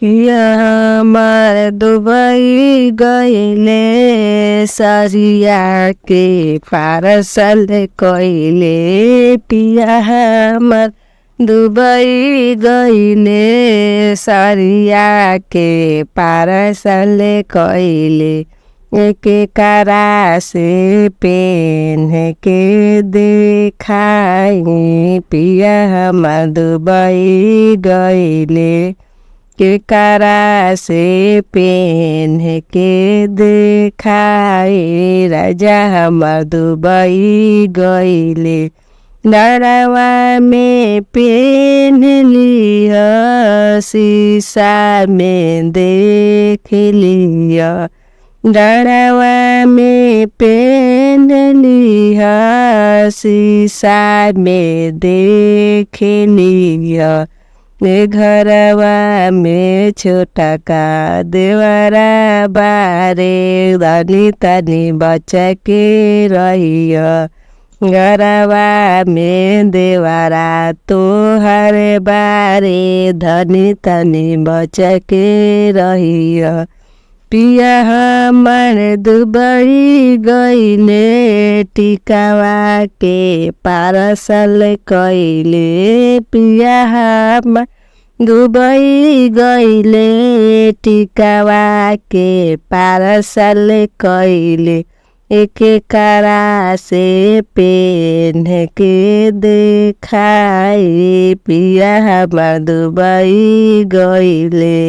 पिया हमार दुबई गइले सरिया के पार्सल कइले। पिया हमार दुबई गइले सरिया के पार्सल कइले। एके करा से पेन के देखाई पिया हमार दुबई गइले। के करा से पेन के देखाई राजा हमार दुबई गइले। डरवा में पेन लिया शीशा में देख लिया। डरवा में पेन लिया शीशा में देख लिया। घरवा में छोटा का देवरा बारे धनी तनी बचा के रहिया। घरवा में देवरा तोहर बारे धनी तनी बचा के रहिया। पिया हमार दुबई गइले टिकावा के पार्सल कइले। पिया हमार दुबई गइले टिकावा के पार्सल कइले। एके करा से पेन के देखाई पिया हमार दुबई गइले।